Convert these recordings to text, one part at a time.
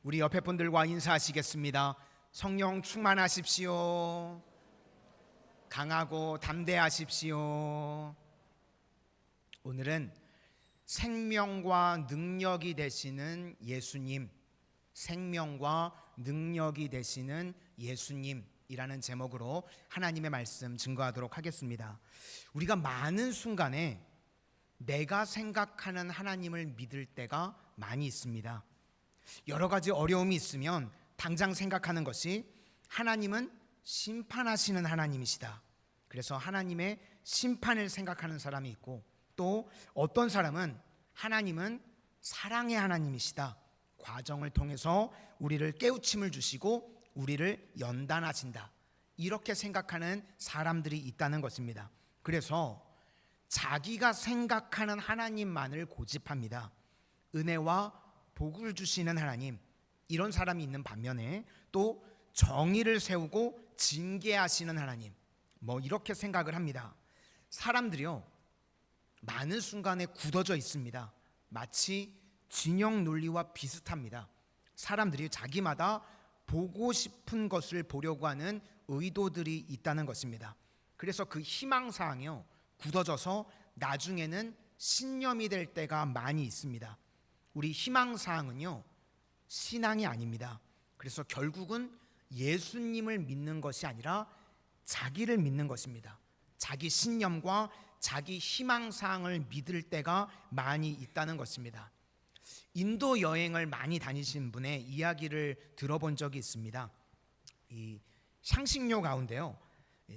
우리 옆에 분들과 인사하시겠습니다. 성령 충만하십시오. 강하고 담대하십시오. 오늘은 생명과 능력이 되시는 예수님, 생명과 능력이 되시는 예수님이라는 제목으로 하나님의 말씀 증거하도록 하겠습니다. 우리가 많은 순간에 내가 생각하는 하나님을 믿을 때가 많이 있습니다. 여러 가지 어려움이 있으면 당장 생각하는 것이 하나님은 심판하시는 하나님이시다. 그래서 하나님의 심판을 생각하는 사람이 있고, 또 어떤 사람은 하나님은 사랑의 하나님이시다. 과정을 통해서 우리를 깨우침을 주시고 우리를 연단하신다. 이렇게 생각하는 사람들이 있다는 것입니다. 그래서 자기가 생각하는 하나님만을 고집합니다. 은혜와 복을 주시는 하나님, 이런 사람이 있는 반면에 또 정의를 세우고 징계하시는 하나님, 이렇게 생각을 합니다. 사람들이요, 많은 순간에 굳어져 있습니다. 마치 진영 논리와 비슷합니다. 사람들이 자기마다 보고 싶은 것을 보려고 하는 의도들이 있다는 것입니다. 그래서 그 희망사항이요, 굳어져서 나중에는 신념이 될 때가 많이 있습니다. 우리 희망사항은요, 신앙이 아닙니다. 그래서 결국은 예수님을 믿는 것이 아니라 자기를 믿는 것입니다. 자기 신념과 자기 희망사항을 믿을 때가 많이 있다는 것입니다. 인도 여행을 많이 다니신 분의 이야기를 들어본 적이 있습니다. 이 향신료 가운데요,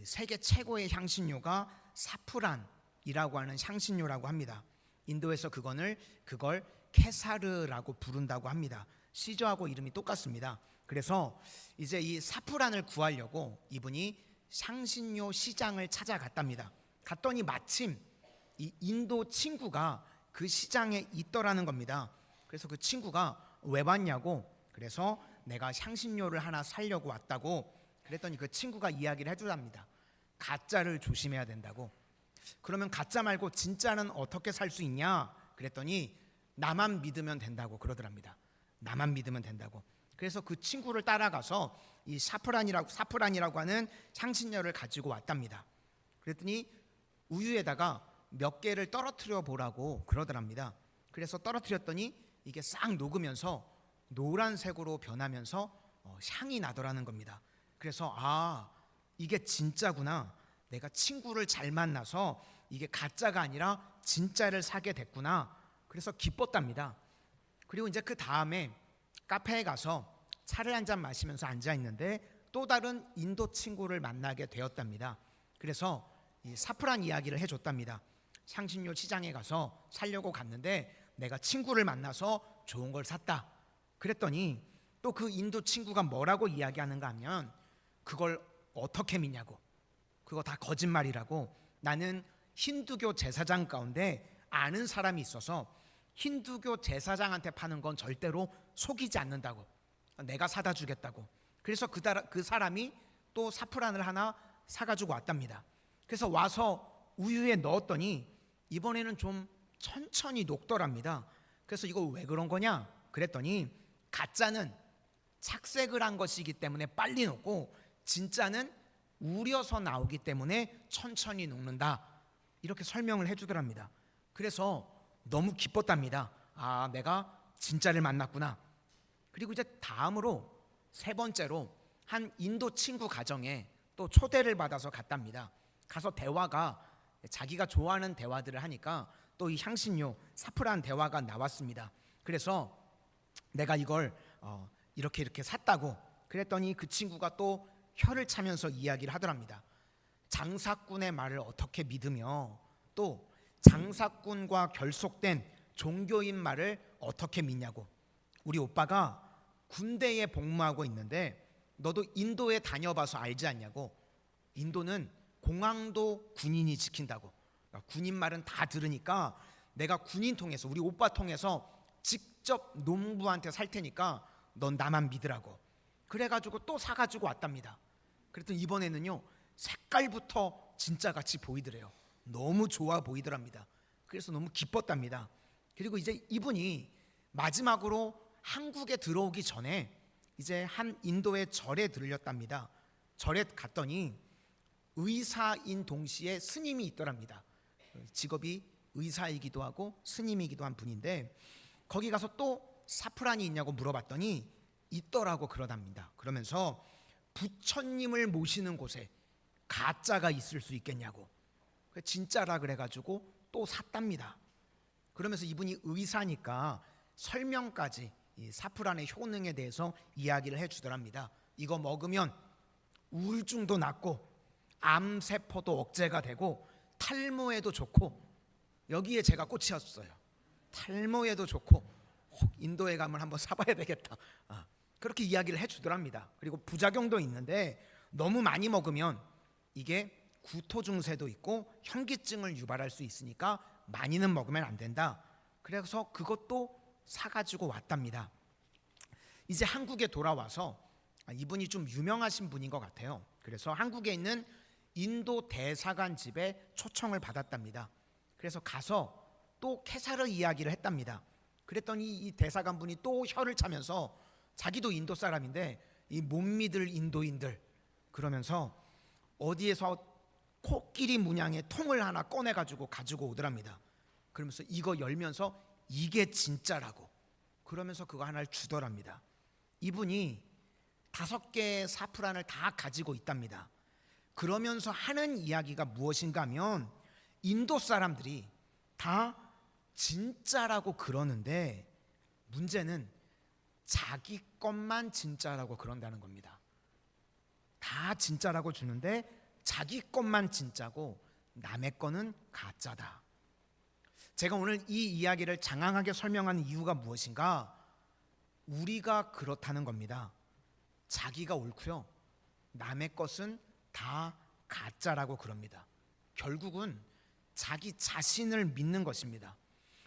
세계 최고의 향신료가 사프란이라고 하는 향신료라고 합니다. 인도에서 그걸 케사르라고 부른다고 합니다. 시저하고 이름이 똑같습니다. 그래서 이제 이 사프란을 구하려고 이분이 향신료 시장을 찾아갔답니다. 갔더니 마침 이 인도 친구가 그 시장에 있더라는 겁니다. 그래서 그 친구가 왜 왔냐고, 그래서 내가 향신료를 하나 사려고 왔다고 그랬더니 그 친구가 이야기를 해주답니다. 가짜를 조심해야 된다고. 그러면 가짜 말고 진짜는 어떻게 살 수 있냐 그랬더니 나만 믿으면 된다고 그러더랍니다. 나만 믿으면 된다고. 그래서 그 친구를 따라가서 이 사프란이라고 하는 향신료를 가지고 왔답니다. 그랬더니 우유에다가 몇 개를 떨어뜨려 보라고 그러더랍니다. 그래서 떨어뜨렸더니 이게 싹 녹으면서 노란색으로 변하면서 향이 나더라는 겁니다. 그래서 이게 진짜구나. 내가 친구를 잘 만나서 이게 가짜가 아니라 진짜를 사게 됐구나. 그래서 기뻤답니다. 그리고 이제 그 다음에 카페에 가서 차를 한잔 마시면서 앉아 있는데 또 다른 인도 친구를 만나게 되었답니다. 그래서 이 사프란 이야기를 해줬답니다. 향신료 시장에 가서 살려고 갔는데 내가 친구를 만나서 좋은 걸 샀다. 그랬더니 또 그 인도 친구가 뭐라고 이야기하는가 하면, 그걸 어떻게 믿냐고, 그거 다 거짓말이라고, 나는 힌두교 제사장 가운데 아는 사람이 있어서 힌두교 제사장한테 파는 건 절대로 속이지 않는다고, 내가 사다 주겠다고. 그래서 그 사람이 또 사프란을 하나 사가지고 왔답니다. 그래서 와서 우유에 넣었더니 이번에는 좀 천천히 녹더랍니다. 그래서 이거 왜 그런 거냐 그랬더니, 가짜는 착색을 한 것이기 때문에 빨리 녹고 진짜는 우려서 나오기 때문에 천천히 녹는다, 이렇게 설명을 해주더랍니다. 그래서 너무 기뻤답니다. 내가 진짜를 만났구나. 그리고 이제 다음으로 세 번째로 한 인도 친구 가정에 또 초대를 받아서 갔답니다. 가서 대화가, 자기가 좋아하는 대화들을 하니까 또 이 향신료 사프란 대화가 나왔습니다. 그래서 내가 이걸 이렇게 샀다고 그랬더니 그 친구가 또 혀를 차면서 이야기를 하더랍니다. 장사꾼의 말을 어떻게 믿으며 또 장사꾼과 결속된 종교인 말을 어떻게 믿냐고. 우리 오빠가 군대에 복무하고 있는데 너도 인도에 다녀봐서 알지 않냐고. 인도는 공항도 군인이 지킨다고. 그러니까 군인 말은 다 들으니까 내가 군인 통해서, 우리 오빠 통해서 직접 농부한테 살 테니까 넌 나만 믿으라고. 그래가지고 또 사가지고 왔답니다. 그랬더니 이번에는요, 색깔부터 진짜같이 보이더래요. 너무 좋아 보이더랍니다. 그래서 너무 기뻤답니다. 그리고 이제 이분이 마지막으로 한국에 들어오기 전에 이제 한 인도의 절에 들렸답니다. 절에 갔더니 의사인 동시에 스님이 있더랍니다. 직업이 의사이기도 하고 스님이기도 한 분인데, 거기 가서 또 사프란이 있냐고 물어봤더니 있더라고 그러답니다. 그러면서 부처님을 모시는 곳에 가짜가 있을 수 있겠냐고, 진짜라 그래가지고 또 샀답니다. 그러면서 이분이 의사니까 설명까지 이 사프란의 효능에 대해서 이야기를 해주더랍니다. 이거 먹으면 우울증도 낫고 암세포도 억제가 되고 탈모에도 좋고, 여기에 제가 꽂혔어요. 탈모에도 좋고 인도에 가면 한번 사봐야 되겠다. 그렇게 이야기를 해주더랍니다. 그리고 부작용도 있는데 너무 많이 먹으면 이게 구토 증세도 있고 현기증을 유발할 수 있으니까 많이는 먹으면 안 된다. 그래서 그것도 사가지고 왔답니다. 이제 한국에 돌아와서 이분이 좀 유명하신 분인 것 같아요. 그래서 한국에 있는 인도 대사관 집에 초청을 받았답니다. 그래서 가서 또 케사르 이야기를 했답니다. 그랬더니 이 대사관 분이 또 혀를 차면서 자기도 인도 사람인데 이 못 믿을 인도인들 그러면서 어디에서 코끼리 문양의 통을 하나 꺼내가지고 가지고 오더랍니다. 그러면서 이거 열면서 이게 진짜라고 그러면서 그거 하나를 주더랍니다. 이분이 5개의 사프란을 다 가지고 있답니다. 그러면서 하는 이야기가 무엇인가 하면 인도 사람들이 다 진짜라고 그러는데 문제는 자기 것만 진짜라고 그런다는 겁니다. 다 진짜라고 주는데 자기 것만 진짜고 남의 거는 가짜다. 제가 오늘 이 이야기를 장황하게 설명하는 이유가 무엇인가? 우리가 그렇다는 겁니다. 자기가 옳고요, 남의 것은 다 가짜라고 그럽니다. 결국은 자기 자신을 믿는 것입니다.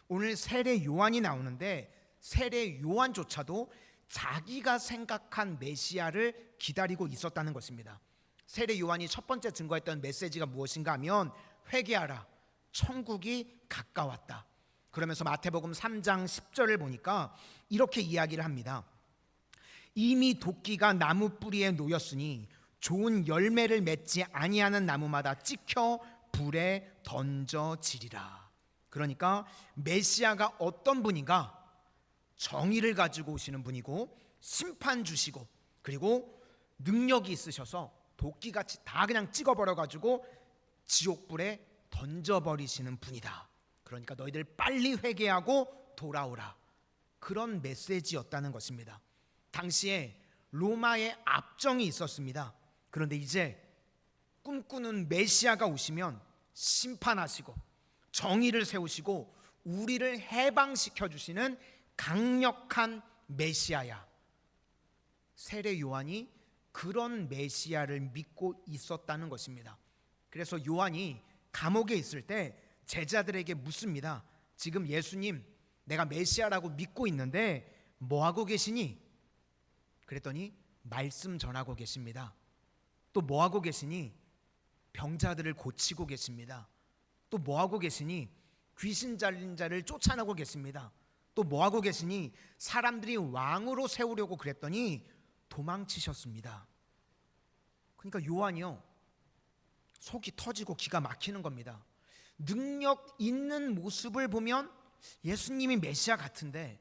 오늘 세례 요한이 나오는데 세례 요한조차도 자기가 생각한 메시아를 기다리고 있었다는 것입니다. 세례 요한이 첫 번째 증거했던 메시지가 무엇인가 하면 회개하라, 천국이 가까웠다. 그러면서 마태복음 3장 10절을 보니까 이렇게 이야기를 합니다. 이미 도끼가 나무 뿌리에 놓였으니 좋은 열매를 맺지 아니하는 나무마다 찍혀 불에 던져지리라. 그러니까 메시아가 어떤 분인가? 정의를 가지고 오시는 분이고 심판 주시고 그리고 능력이 있으셔서 도끼같이 다 그냥 찍어버려가지고 지옥불에 던져버리시는 분이다. 그러니까 너희들 빨리 회개하고 돌아오라. 그런 메시지였다는 것입니다. 당시에 로마의 압정이 있었습니다. 그런데 이제 꿈꾸는 메시아가 오시면 심판하시고 정의를 세우시고 우리를 해방시켜 주시는 강력한 메시아야. 세례 요한이 그런 메시아를 믿고 있었다는 것입니다. 그래서 요한이 감옥에 있을 때 제자들에게 묻습니다. 지금 예수님, 내가 메시아라고 믿고 있는데 뭐 하고 계시니? 그랬더니 말씀 전하고 계십니다. 또 뭐 하고 계시니? 병자들을 고치고 계십니다. 또 뭐 하고 계시니? 귀신 들린 자를 쫓아내고 계십니다. 또 뭐 하고 계시니? 사람들이 왕으로 세우려고 그랬더니 도망치셨습니다. 그러니까 요한이요, 속이 터지고 기가 막히는 겁니다. 능력 있는 모습을 보면 예수님이 메시아 같은데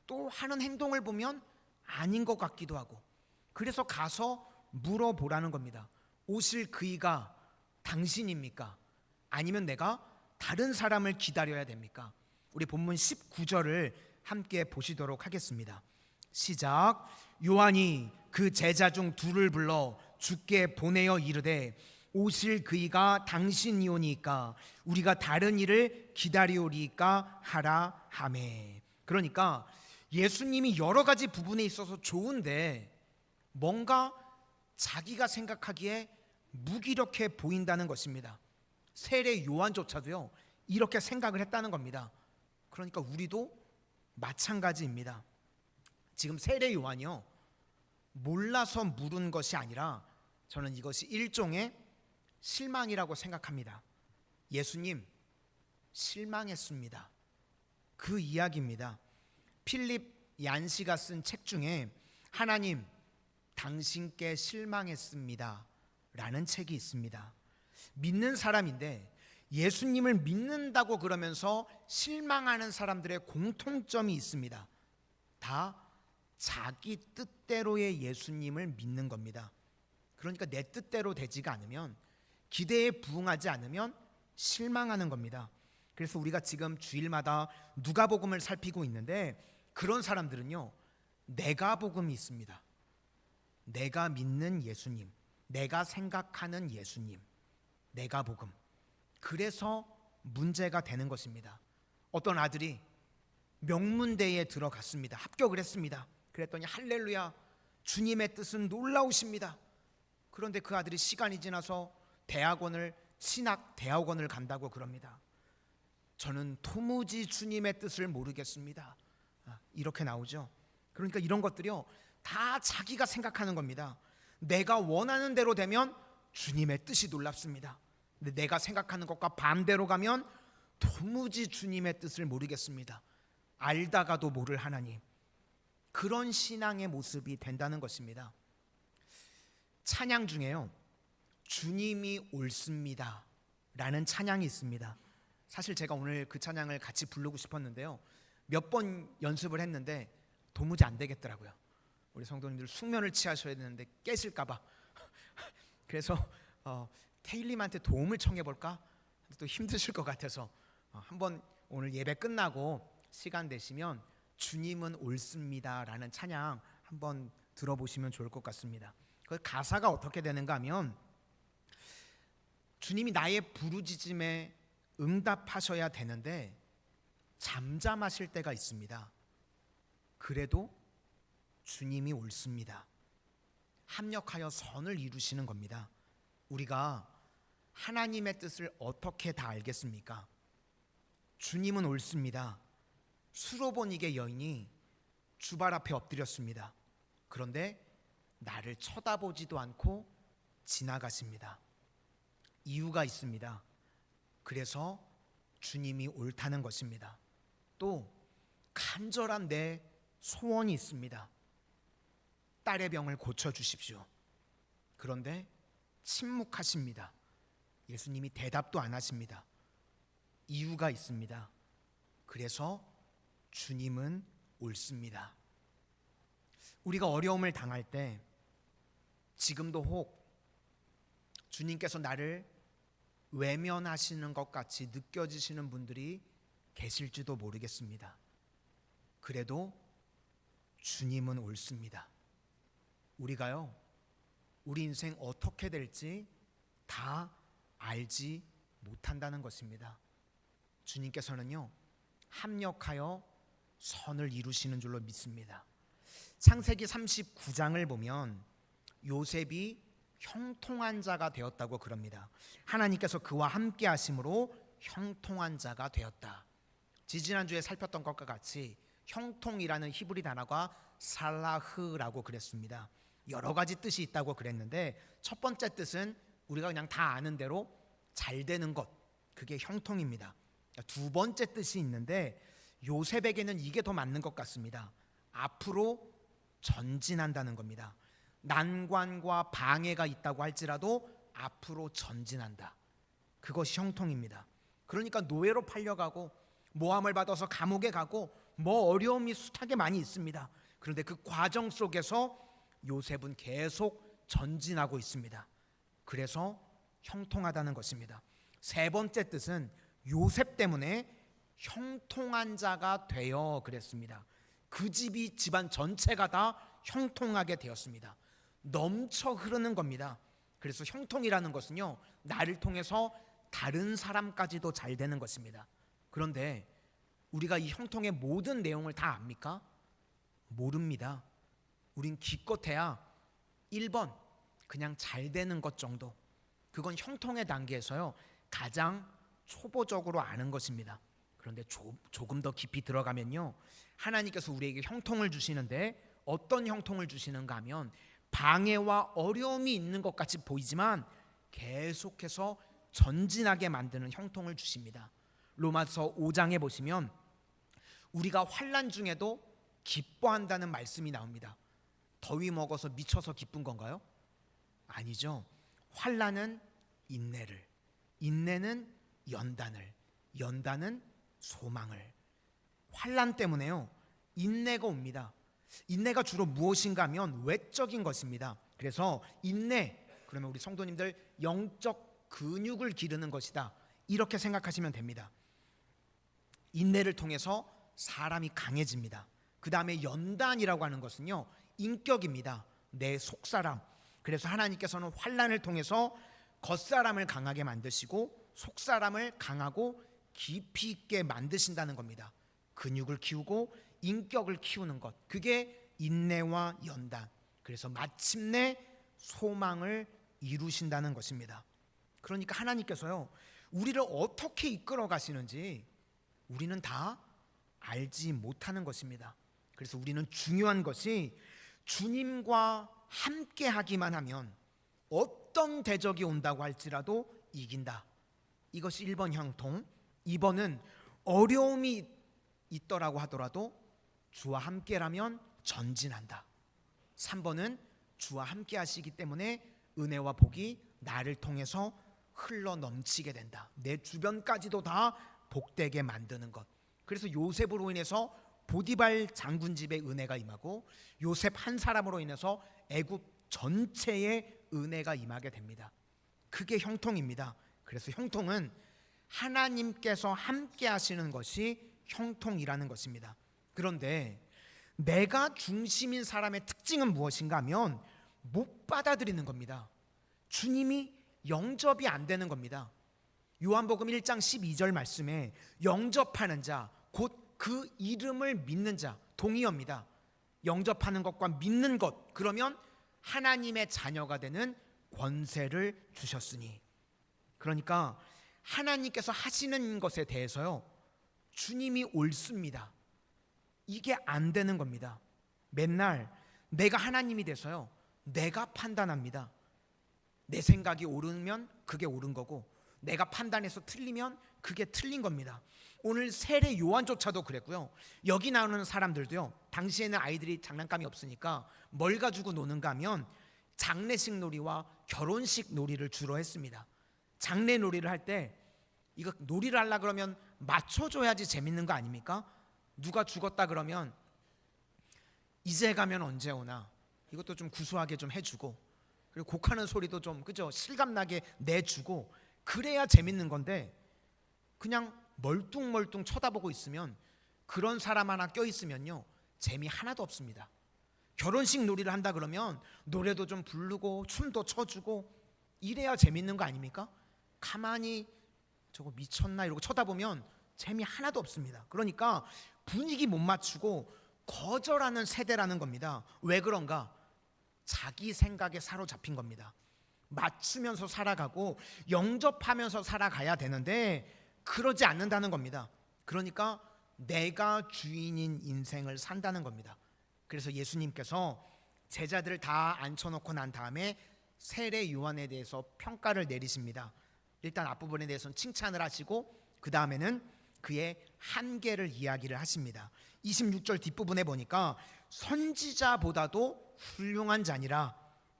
또 하는 행동을 보면 아닌 것 같기도 하고, 그래서 가서 물어보라는 겁니다. 오실 그이가 당신입니까? 아니면 내가 다른 사람을 기다려야 됩니까? 우리 본문 19절을 함께 보시도록 하겠습니다. 시작. 요한이 그 제자 중 둘을 불러 주께 보내어 이르되 오실 그이가 당신이오니까 우리가 다른 일을 기다리오리까 하라 하매. 그러니까 예수님이 여러 가지 부분에 있어서 좋은데 뭔가 자기가 생각하기에 무기력해 보인다는 것입니다. 세례 요한조차도요 이렇게 생각을 했다는 겁니다. 그러니까 우리도 마찬가지입니다. 지금 세례 요한이요 몰라서 물은 것이 아니라 저는 이것이 일종의 실망이라고 생각합니다. 예수님 실망했습니다. 그 이야기입니다. 필립 얀시가 쓴 책 중에 하나님 당신께 실망했습니다 라는 책이 있습니다. 믿는 사람인데 예수님을 믿는다고 그러면서 실망하는 사람들의 공통점이 있습니다. 다 자기 뜻대로의 예수님을 믿는 겁니다. 그러니까 내 뜻대로 되지가 않으면, 기대에 부응하지 않으면 실망하는 겁니다. 그래서 우리가 지금 주일마다 누가복음을 살피고 있는데, 그런 사람들은요, 내가복음이 있습니다. 내가 믿는 예수님, 내가 생각하는 예수님, 내가복음. 그래서 문제가 되는 것입니다. 어떤 아들이 명문대에 들어갔습니다. 합격을 했습니다. 그랬더니 할렐루야, 주님의 뜻은 놀라우십니다. 그런데 그 아들이 시간이 지나서 신학 대학원을 간다고 그럽니다. 저는 도무지 주님의 뜻을 모르겠습니다. 이렇게 나오죠. 그러니까 이런 것들이요, 다 자기가 생각하는 겁니다. 내가 원하는 대로 되면 주님의 뜻이 놀랍습니다. 근데 내가 생각하는 것과 반대로 가면 도무지 주님의 뜻을 모르겠습니다. 알다가도 모를 하나님. 그런 신앙의 모습이 된다는 것입니다. 찬양 중에요, 주님이 옳습니다 라는 찬양이 있습니다. 사실 제가 오늘 그 찬양을 같이 부르고 싶었는데요, 몇 번 연습을 했는데 도무지 안 되겠더라고요. 우리 성도님들 숙면을 취하셔야 되는데 깨실까봐 그래서 테일님한테 도움을 청해볼까? 또 힘드실 것 같아서 한번 오늘 예배 끝나고 시간 되시면 주님은 옳습니다 라는 찬양 한번 들어보시면 좋을 것 같습니다. 그 가사가 어떻게 되는가 하면, 주님이 나의 부르짖음에 응답하셔야 되는데 잠잠하실 때가 있습니다. 그래도 주님이 옳습니다. 합력하여 선을 이루시는 겁니다. 우리가 하나님의 뜻을 어떻게 다 알겠습니까? 주님은 옳습니다. 수로보니게 여인이 주발 앞에 엎드렸습니다. 그런데 나를 쳐다보지도 않고 지나가십니다. 이유가 있습니다. 그래서 주님이 옳다는 것입니다. 또 간절한 내 소원이 있습니다. 딸의 병을 고쳐주십시오. 그런데 침묵하십니다. 예수님이 대답도 안 하십니다. 이유가 있습니다. 그래서 주님은 옳습니다. 우리가 어려움을 당할 때, 지금도 혹 주님께서 나를 외면하시는 것 같이 느껴지시는 분들이 계실지도 모르겠습니다. 그래도 주님은 옳습니다. 우리가요, 우리 인생 어떻게 될지 다 알지 못한다는 것입니다. 주님께서는요, 합력하여 선을 이루시는 줄로 믿습니다. 창세기 39장을 보면 요셉이 형통한 자가 되었다고 그럽니다. 하나님께서 그와 함께 하심으로 형통한 자가 되었다. 지지난주에 살폈던 것과 같이 형통이라는 히브리 단어가 살라흐라고 그랬습니다. 여러 가지 뜻이 있다고 그랬는데, 첫 번째 뜻은 우리가 그냥 다 아는 대로 잘 되는 것, 그게 형통입니다. 두 번째 뜻이 있는데 요셉에게는 이게 더 맞는 것 같습니다. 앞으로 전진한다는 겁니다. 난관과 방해가 있다고 할지라도 앞으로 전진한다. 그것이 형통입니다. 그러니까 노예로 팔려가고 모함을 받아서 감옥에 가고 어려움이 숱하게 많이 있습니다. 그런데 그 과정 속에서 요셉은 계속 전진하고 있습니다. 그래서 형통하다는 것입니다. 세 번째 뜻은 요셉 때문에 형통한 자가 되어 그랬습니다. 그 집안 전체가 다 형통하게 되었습니다. 넘쳐 흐르는 겁니다. 그래서 형통이라는 것은요, 나를 통해서 다른 사람까지도 잘 되는 것입니다. 그런데 우리가 이 형통의 모든 내용을 다 압니까? 모릅니다. 우린 기껏해야 1번 그냥 잘 되는 것 정도, 그건 형통의 단계에서요 가장 초보적으로 아는 것입니다. 그런데 조금 더 깊이 들어가면요, 하나님께서 우리에게 형통을 주시는데 어떤 형통을 주시는가 하면, 방해와 어려움이 있는 것 같이 보이지만 계속해서 전진하게 만드는 형통을 주십니다. 로마서 5장에 보시면 우리가 환난 중에도 기뻐한다는 말씀이 나옵니다. 더위 먹어서 미쳐서 기쁜 건가요? 아니죠. 환난은 인내를, 인내는 연단을, 연단은 소망을. 환난 때문에요, 인내가 옵니다. 인내가 주로 무엇인가 하면 외적인 것입니다. 그래서 인내, 그러면 우리 성도님들 영적 근육을 기르는 것이다, 이렇게 생각하시면 됩니다. 인내를 통해서 사람이 강해집니다. 그 다음에 연단이라고 하는 것은요, 인격입니다. 내 속사람. 그래서 하나님께서는 환난을 통해서 겉사람을 강하게 만드시고 속사람을 강하고 깊이 있게 만드신다는 겁니다. 근육을 키우고 인격을 키우는 것, 그게 인내와 연단. 그래서 마침내 소망을 이루신다는 것입니다. 그러니까 하나님께서요, 우리를 어떻게 이끌어 가시는지 우리는 다 알지 못하는 것입니다. 그래서 우리는 중요한 것이 주님과 함께 하기만 하면 어떤 대적이 온다고 할지라도 이긴다. 이것이 1번 형통. 2번은 어려움이 있더라고 하더라도 주와 함께라면 전진한다. 3번은 주와 함께 하시기 때문에 은혜와 복이 나를 통해서 흘러 넘치게 된다. 내 주변까지도 다 복되게 만드는 것. 그래서 요셉으로 인해서 보디발 장군 집에 은혜가 임하고 요셉 한 사람으로 인해서 애굽 전체에 은혜가 임하게 됩니다. 그게 형통입니다. 그래서 형통은 하나님께서 함께 하시는 것이 형통이라는 것입니다. 그런데 내가 중심인 사람의 특징은 무엇인가 하면 못 받아들이는 겁니다. 주님이 영접이 안 되는 겁니다. 요한복음 1장 12절 말씀에 영접하는 자, 곧 그 이름을 믿는 자, 동의어입니다. 영접하는 것과 믿는 것, 그러면 하나님의 자녀가 되는 권세를 주셨으니. 그러니까 하나님께서 하시는 것에 대해서요, 주님이 옳습니다. 이게 안 되는 겁니다. 맨날 내가 하나님이 돼서요, 내가 판단합니다. 내 생각이 옳으면 그게 옳은 거고, 내가 판단해서 틀리면 그게 틀린 겁니다. 오늘 세례 요한조차도 그랬고요, 여기 나오는 사람들도요, 당시에는 아이들이 장난감이 없으니까 뭘 가지고 노는가 하면 장례식 놀이와 결혼식 놀이를 주로 했습니다. 장례 놀이를 할 때 이거 놀이를 하려 그러면 맞춰줘야지 재밌는 거 아닙니까? 누가 죽었다 그러면 이제 가면 언제 오나, 이것도 좀 구수하게 좀 해주고, 그리고 곡하는 소리도 좀 그죠, 실감나게 내주고, 그래야 재밌는 건데 그냥 멀뚱멀뚱 쳐다보고 있으면, 그런 사람 하나 껴있으면요 재미 하나도 없습니다. 결혼식 놀이를 한다 그러면 노래도 좀 부르고 춤도 춰주고 이래야 재밌는 거 아닙니까? 가만히 저거 미쳤나 이러고 쳐다보면 재미 하나도 없습니다. 그러니까 분위기 못 맞추고 거절하는 세대라는 겁니다. 왜 그런가? 자기 생각에 사로잡힌 겁니다. 맞추면서 살아가고 영접하면서 살아가야 되는데 그러지 않는다는 겁니다. 그러니까 내가 주인인 인생을 산다는 겁니다. 그래서 예수님께서 제자들을 다 앉혀놓고 난 다음에 세례 요한에 대해서 평가를 내리십니다. 일단 앞부분에 대해서는 칭찬을 하시고 그 다음에는 그의 한계를 이야기를 하십니다. 26절 뒷부분에 보니까 선지자보다도 훌륭한 자니라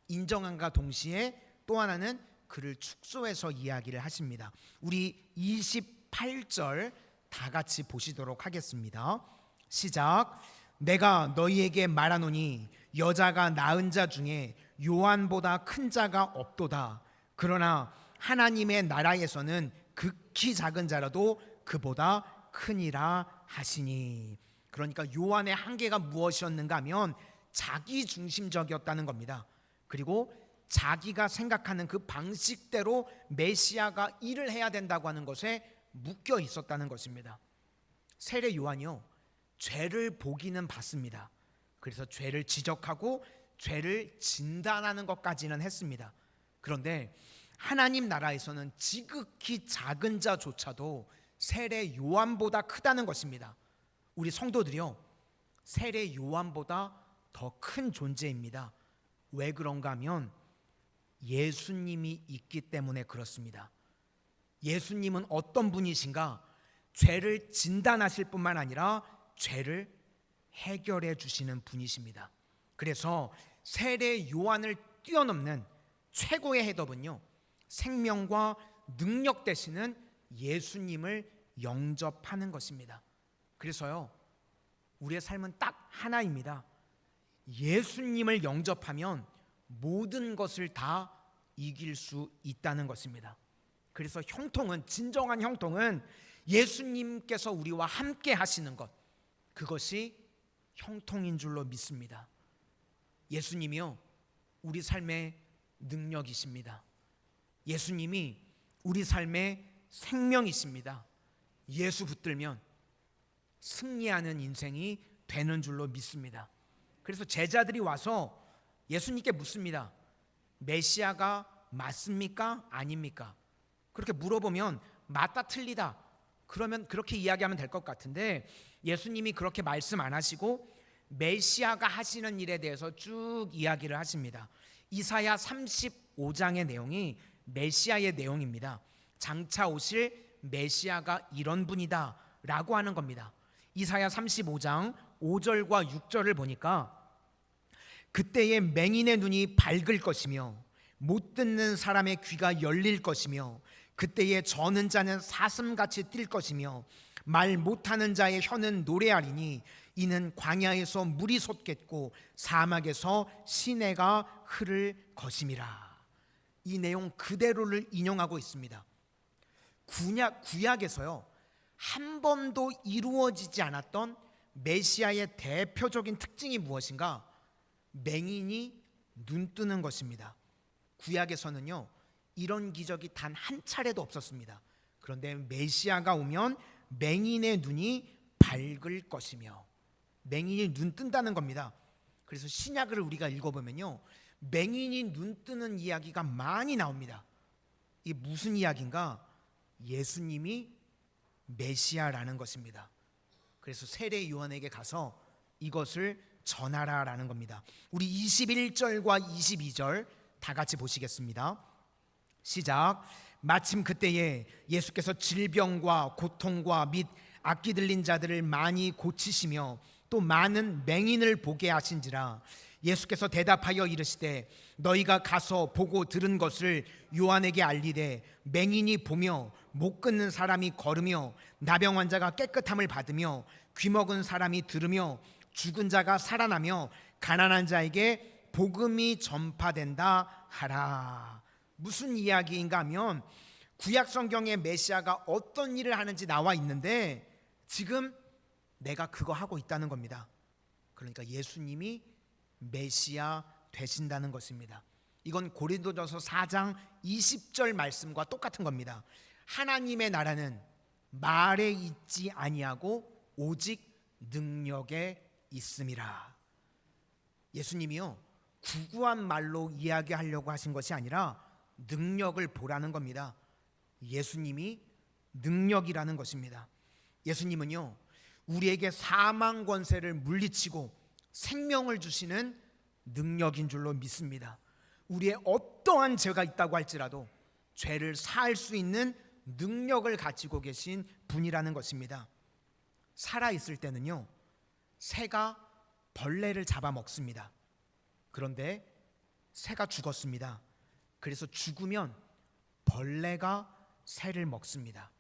인정함과 동시에 또 하나는 그를 축소해서 이야기를 하십니다. 우리 28절 다 같이 보시도록 하겠습니다. 시작. 내가 너희에게 말하노니 여자가 낳은 자 중에 요한보다 큰 자가 없도다. 그러나 하나님의 나라에서는 극히 작은 자라도 그보다 크니라 하시니. 그러니까 요한의 한계가 무엇이었는가 하면 자기 중심적이었다는 겁니다. 그리고 자기가 생각하는 그 방식대로 메시아가 일을 해야 된다고 하는 것에 묶여 있었다는 것입니다. 세례 요한이요, 죄를 보기는 봤습니다. 그래서 죄를 지적하고 죄를 진단하는 것까지는 했습니다. 그런데 하나님 나라에서는 지극히 작은 자조차도 세례 요한보다 크다는 것입니다. 우리 성도들이요, 세례 요한보다 더 큰 존재입니다. 왜 그런가 하면 예수님이 있기 때문에 그렇습니다. 예수님은 어떤 분이신가? 죄를 진단하실 뿐만 아니라 죄를 해결해 주시는 분이십니다. 그래서 세례 요한을 뛰어넘는 최고의 해답은요, 생명과 능력 되시는 예수님을 영접하는 것입니다. 그래서요, 우리의 삶은 딱 하나입니다. 예수님을 영접하면 모든 것을 다 이길 수 있다는 것입니다. 그래서 형통은, 진정한 형통은 예수님께서 우리와 함께 하시는 것, 그것이 형통인 줄로 믿습니다. 예수님이요, 우리 삶의 능력이십니다. 예수님이 우리 삶의 생명이십니다. 예수 붙들면 승리하는 인생이 되는 줄로 믿습니다. 그래서 제자들이 와서 예수님께 묻습니다. 메시아가 맞습니까? 아닙니까? 그렇게 물어보면 맞다 틀리다 그러면 그렇게 이야기하면 될 것 같은데, 예수님이 그렇게 말씀 안 하시고 메시아가 하시는 일에 대해서 쭉 이야기를 하십니다. 이사야 35장의 내용이 메시아의 내용입니다. 장차 오실 메시아가 이런 분이다 라고 하는 겁니다. 이사야 35장 5절과 6절을 보니까, 그때의 맹인의 눈이 밝을 것이며 못 듣는 사람의 귀가 열릴 것이며, 그때의 저는 자는 사슴같이 뛸 것이며, 말 못하는 자의 혀는 노래하리니 이는 광야에서 물이 솟겠고 사막에서 시내가 흐를 것임이라. 이 내용 그대로를 인용하고 있습니다. 구약에서요, 한 번도 이루어지지 않았던 메시아의 대표적인 특징이 무엇인가? 맹인이 눈 뜨는 것입니다. 구약에서는요, 이런 기적이 단 한 차례도 없었습니다. 그런데 메시아가 오면 맹인의 눈이 밝을 것이며, 맹인이 눈 뜬다는 겁니다. 그래서 신약을 우리가 읽어보면요, 맹인이 눈 뜨는 이야기가 많이 나옵니다. 이게 무슨 이야기인가? 예수님이 메시아라는 것입니다. 그래서 세례 요한에게 가서 이것을 전하라라는 겁니다. 우리 21절과 22절 다 같이 보시겠습니다. 시작. 마침 그때에 예수께서 질병과 고통과 및 악기 들린 자들을 많이 고치시며 또 많은 맹인을 보게 하신지라. 예수께서 대답하여 이르시되, 너희가 가서 보고 들은 것을 요한에게 알리되, 맹인이 보며 못 끊는 사람이 걸으며 나병 환자가 깨끗함을 받으며 귀먹은 사람이 들으며 죽은 자가 살아나며 가난한 자에게 복음이 전파된다 하라. 무슨 이야기인가 하면, 구약 성경에 메시아가 어떤 일을 하는지 나와 있는데 지금 내가 그거 하고 있다는 겁니다. 그러니까 예수님이 메시아 되신다는 것입니다. 이건 고린도전서 4장 20절 말씀과 똑같은 겁니다. 하나님의 나라는 말에 있지 아니하고 오직 능력에 있음이라. 예수님이요, 구구한 말로 이야기하려고 하신 것이 아니라 능력을 보라는 겁니다. 예수님이 능력이라는 것입니다. 예수님은요, 우리에게 사망 권세를 물리치고 생명을 주시는 능력인 줄로 믿습니다. 우리의 어떠한 죄가 있다고 할지라도 죄를 사할 수 있는 능력을 가지고 계신 분이라는 것입니다. 살아있을 때는요, 새가 벌레를 잡아먹습니다. 그런데 새가 죽었습니다. 그래서 죽으면 벌레가 새를 먹습니다.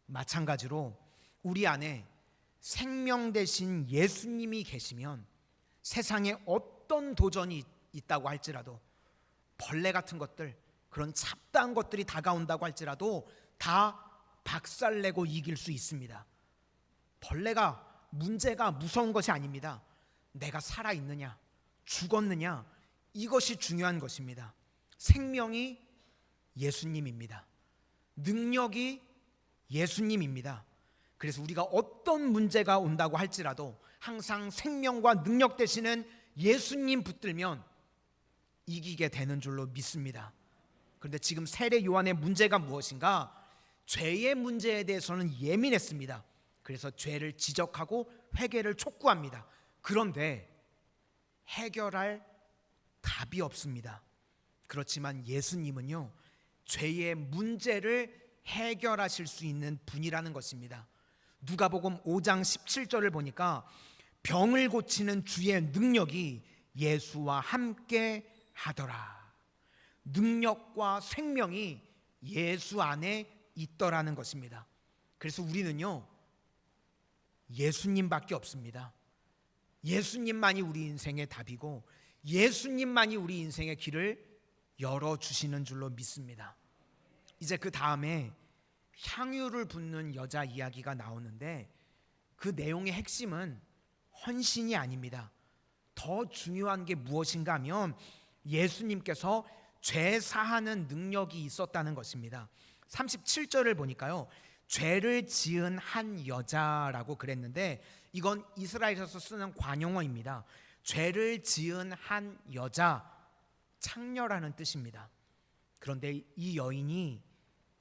마찬가지로 우리 안에 생명 되신 예수님이 계시면 세상에 어떤 도전이 있다고 할지라도, 벌레 같은 것들, 그런 잡다한 것들이 다가온다고 할지라도 다 박살내고 이길 수 있습니다. 벌레가 문제가 무서운 것이 아닙니다. 내가 살아있느냐 죽었느냐, 이것이 중요한 것입니다. 생명이 예수님입니다. 능력이 예수님입니다. 그래서 우리가 어떤 문제가 온다고 할지라도 항상 생명과 능력 되시는 예수님 붙들면 이기게 되는 줄로 믿습니다. 그런데 지금 세례 요한의 문제가 무엇인가? 죄의 문제에 대해서는 예민했습니다. 그래서 죄를 지적하고 회개를 촉구합니다. 그런데 해결할 답이 없습니다. 그렇지만 예수님은요, 죄의 문제를 해결하실 수 있는 분이라는 것입니다. 누가복음 5장 17절을 보니까 병을 고치는 주의 능력이 예수와 함께 하더라. 능력과 생명이 예수 안에 있더라는 것입니다. 그래서 우리는요, 예수님밖에 없습니다. 예수님만이 우리 인생의 답이고 예수님만이 우리 인생의 길을 열어주시는 줄로 믿습니다. 이제 그 다음에 향유를 붓는 여자 이야기가 나오는데 그 내용의 핵심은 헌신이 아닙니다. 더 중요한 게 무엇인가 하면 예수님께서 죄 사하는 능력이 있었다는 것입니다. 37절을 보니까요, 죄를 지은 한 여자라고 그랬는데 이건 이스라엘에서 쓰는 관용어입니다. 죄를 지은 한 여자, 창녀라는 뜻입니다. 그런데 이 여인이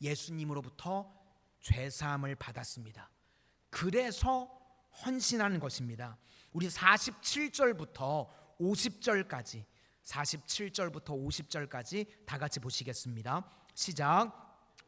예수님으로부터 죄사함을 받았습니다. 그래서 헌신하는 것입니다. 우리 47절부터 50절까지 47절부터 50절까지 다 같이 보시겠습니다. 시작.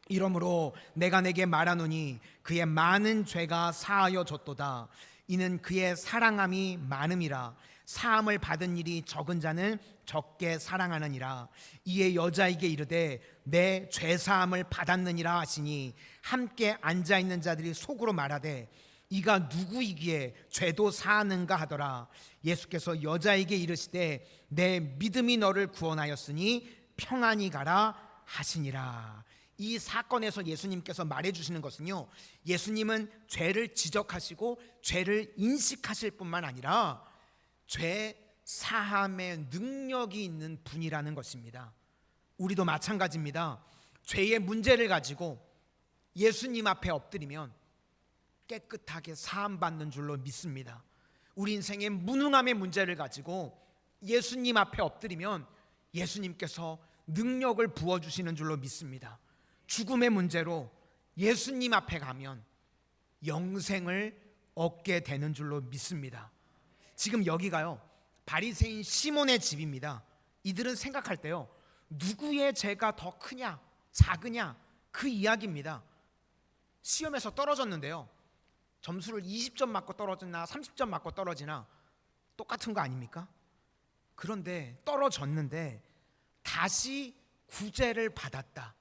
이러므로 내가 내게 말하노니 그의 많은 죄가 사하여 졌도다. 이는 그의 사랑함이 많음이라. 사함을 받은 일이 적은 자는 적게 사랑하느니라. 이에 여자에게 이르되 내 죄사함을 받았느니라 하시니 함께 앉아있는 자들이 속으로 말하되 이가 누구이기에 죄도 사하는가 하더라. 예수께서 여자에게 이르시되 내 믿음이 너를 구원하였으니 평안히 가라 하시니라. 이 사건에서 예수님께서 말해주시는 것은요, 예수님은 죄를 지적하시고 죄를 인식하실 뿐만 아니라 죄 사함의 능력이 있는 분이라는 것입니다. 우리도 마찬가지입니다. 죄의 문제를 가지고 예수님 앞에 엎드리면 깨끗하게 사함받는 줄로 믿습니다. 우리 인생의 무능함의 문제를 가지고 예수님 앞에 엎드리면 예수님께서 능력을 부어주시는 줄로 믿습니다. 죽음의 문제로 예수님 앞에 가면 영생을 얻게 되는 줄로 믿습니다. 지금 여기가요, 바리새인 시몬의 집입니다. 이들은 생각할 때요, 누구의 죄가 더 크냐 작으냐 그 이야기입니다. 시험에서 떨어졌는데요, 점수를 20점 맞고 떨어지나 30점 맞고 떨어지나 똑같은 거 아닙니까? 그런데 떨어졌는데 다시 구제를 받았다.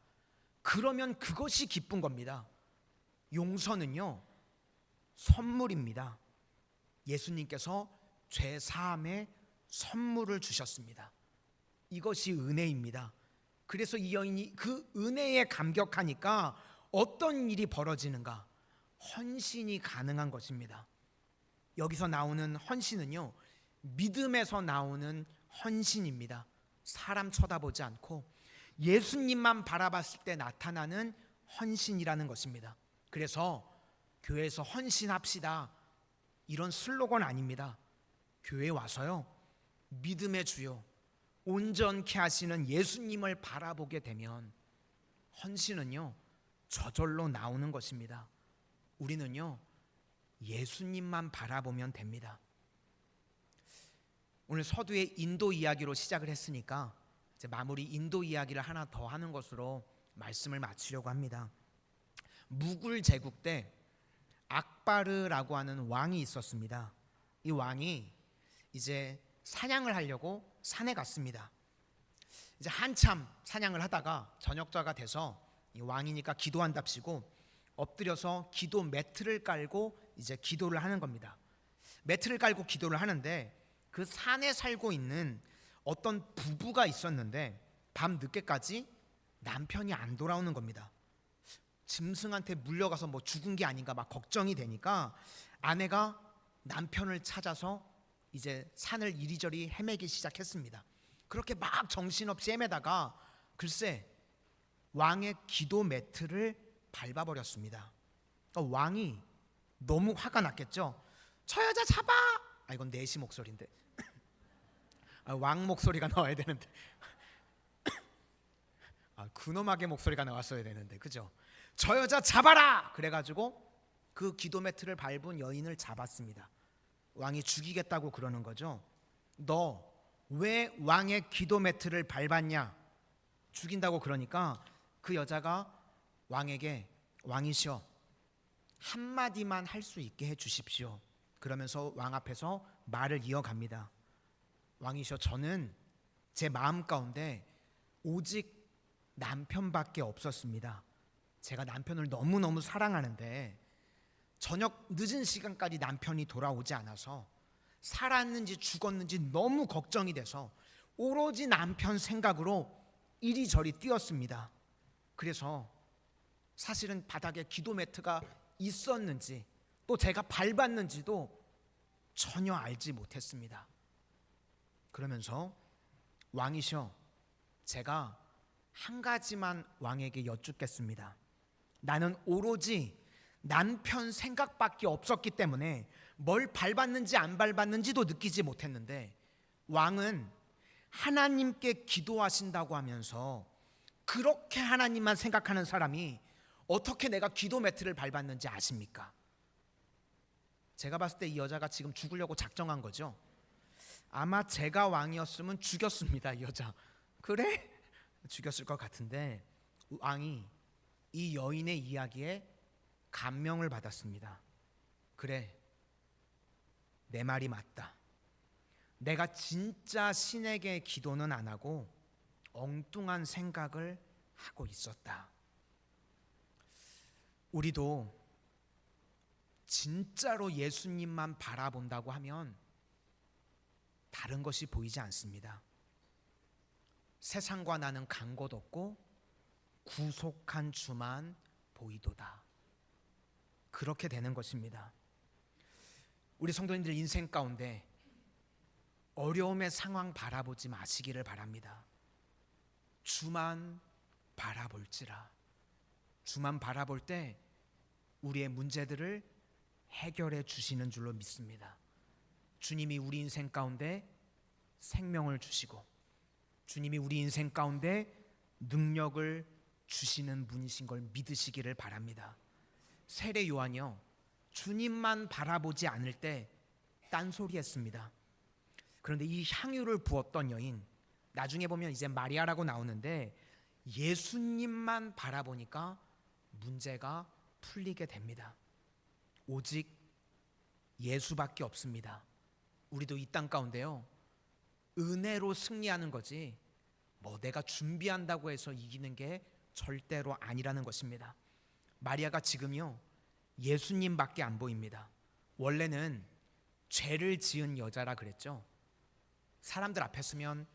그러면 그것이 기쁜 겁니다. 용서는요, 선물입니다. 예수님께서 죄 사함의 선물을 주셨습니다. 이것이 은혜입니다. 그래서 이 여인이 그 은혜에 감격하니까 어떤 일이 벌어지는가? 헌신이 가능한 것입니다. 여기서 나오는 헌신은요, 믿음에서 나오는 헌신입니다. 사람 쳐다보지 않고 예수님만 바라봤을 때 나타나는 헌신이라는 것입니다. 그래서 교회에서 헌신합시다 이런 슬로건 아닙니다. 교회에 와서요, 믿음의 주요 온전케 하시는 예수님을 바라보게 되면 헌신은요 저절로 나오는 것입니다. 우리는요 예수님만 바라보면 됩니다. 오늘 서두에 인도 이야기로 시작을 했으니까 이제 마무리 인도 이야기를 하나 더 하는 것으로 말씀을 마치려고 합니다. 무굴 제국 때 악바르라고 하는 왕이 있었습니다. 이 왕이 이제 사냥을 하려고 산에 갔습니다. 이제 한참 사냥을 하다가 저녁자가 돼서 이 왕이니까 기도한답시고 엎드려서 기도 매트를 깔고 이제 기도를 하는 겁니다. 매트를 깔고 기도를 하는데 그 산에 살고 있는 어떤 부부가 있었는데 밤 늦게까지 남편이 안 돌아오는 겁니다. 짐승한테 물려가서 뭐 죽은 게 아닌가 막 걱정이 되니까 아내가 남편을 찾아서 이제 산을 이리저리 헤매기 시작했습니다. 그렇게 막 정신없이 헤매다가 글쎄 왕의 기도 매트를 밟아버렸습니다. 그러니까 왕이 너무 화가 났겠죠. 저 여자 잡아! 이건 내시 목소리인데 왕 목소리가 나와야 되는데 근엄하게 목소리가 나왔어야 되는데 그죠? 저 여자 잡아라! 그래가지고 그 기도 매트를 밟은 여인을 잡았습니다. 왕이 죽이겠다고 그러는 거죠. 너 왜 왕의 기도 매트를 밟았냐? 죽인다고 그러니까 그 여자가 왕에게 왕이시여 한마디만 할 수 있게 해 주십시오. 그러면서 왕 앞에서 말을 이어갑니다. 왕이셔, 저는 제 마음 가운데 오직 남편밖에 없었습니다. 제가 남편을 너무너무 사랑하는데 저녁 늦은 시간까지 남편이 돌아오지 않아서 살았는지 죽었는지 너무 걱정이 돼서 오로지 남편 생각으로 이리저리 뛰었습니다. 그래서 사실은 바닥에 기도 매트가 있었는지 또 제가 밟았는지도 전혀 알지 못했습니다. 그러면서 왕이셔, 제가 한 가지만 왕에게 여쭙겠습니다. 나는 오로지 남편 생각밖에 없었기 때문에 뭘 밟았는지 안 밟았는지도 느끼지 못했는데 왕은 하나님께 기도하신다고 하면서 그렇게 하나님만 생각하는 사람이 어떻게 내가 기도 매트를 밟았는지 아십니까? 제가 봤을 때 이 여자가 지금 죽으려고 작정한 거죠. 아마 제가 왕이었으면 죽였습니다. 이 여자. 그래? 죽였을 것 같은데 왕이 이 여인의 이야기에 감명을 받았습니다. 그래, 내 말이 맞다. 내가 진짜 신에게 기도는 안 하고 엉뚱한 생각을 하고 있었다. 우리도 진짜로 예수님만 바라본다고 하면 다른 것이 보이지 않습니다. 세상과 나는 간 곳 없고 구속한 주만 보이도다. 그렇게 되는 것입니다. 우리 성도님들 인생 가운데 어려움의 상황 바라보지 마시기를 바랍니다. 주만 바라볼지라. 주만 바라볼 때 우리의 문제들을 해결해 주시는 줄로 믿습니다. 주님이 우리 인생 가운데 생명을 주시고 주님이 우리 인생 가운데 능력을 주시는 분이신 걸 믿으시기를 바랍니다. 세례 요한이요, 주님만 바라보지 않을 때 딴소리 했습니다. 그런데 이 향유를 부었던 여인, 나중에 보면 이제 마리아라고 나오는데 예수님만 바라보니까 문제가 풀리게 됩니다. 오직 예수밖에 없습니다. 우리도 이 땅 가운데요, 은혜로 승리하는 거지 뭐 내가 준비한다고 해서 이기는 게 절대로 아니라는 것입니다. 마리아가 지금요 예수님밖에 안 보입니다. 원래는 죄를 지은 여자라 그랬죠. 사람들 앞에 서면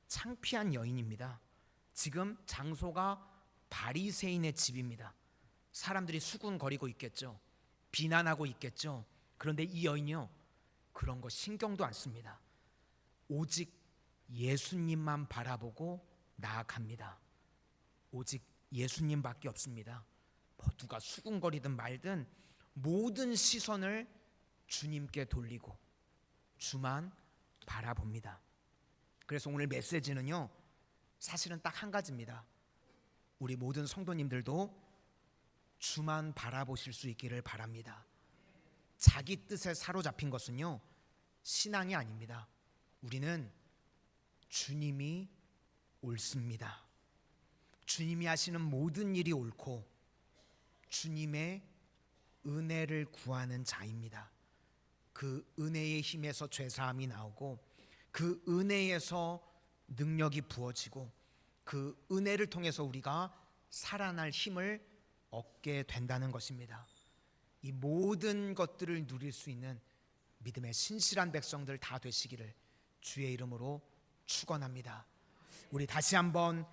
창피한 여인입니다. 지금 장소가 바리새인의 집입니다. 사람들이 수군거리고 있겠죠. 비난하고 있겠죠. 그런데 이 여인이요, 그런 거 신경도 안 씁니다. 오직 예수님만 바라보고 나아갑니다. 오직 예수님밖에 없습니다. 뭐 누가 수군거리든 말든 모든 시선을 주님께 돌리고 주만 바라봅니다. 그래서 오늘 메시지는요, 사실은 딱 한 가지입니다. 우리 모든 성도님들도 주만 바라보실 수 있기를 바랍니다. 자기 뜻에 사로잡힌 것은요 신앙이 아닙니다. 우리는 주님이 옳습니다. 주님이 하시는 모든 일이 옳고 주님의 은혜를 구하는 자입니다. 그 은혜의 힘에서 죄사함이 나오고 그 은혜에서 능력이 부어지고 그 은혜를 통해서 우리가 살아날 힘을 얻게 된다는 것입니다. 이 모든 것들을 누릴 수 있는 믿음의 신실한 백성들 다 되시기를 주의 이름으로 축원합니다. 우리 다시 한번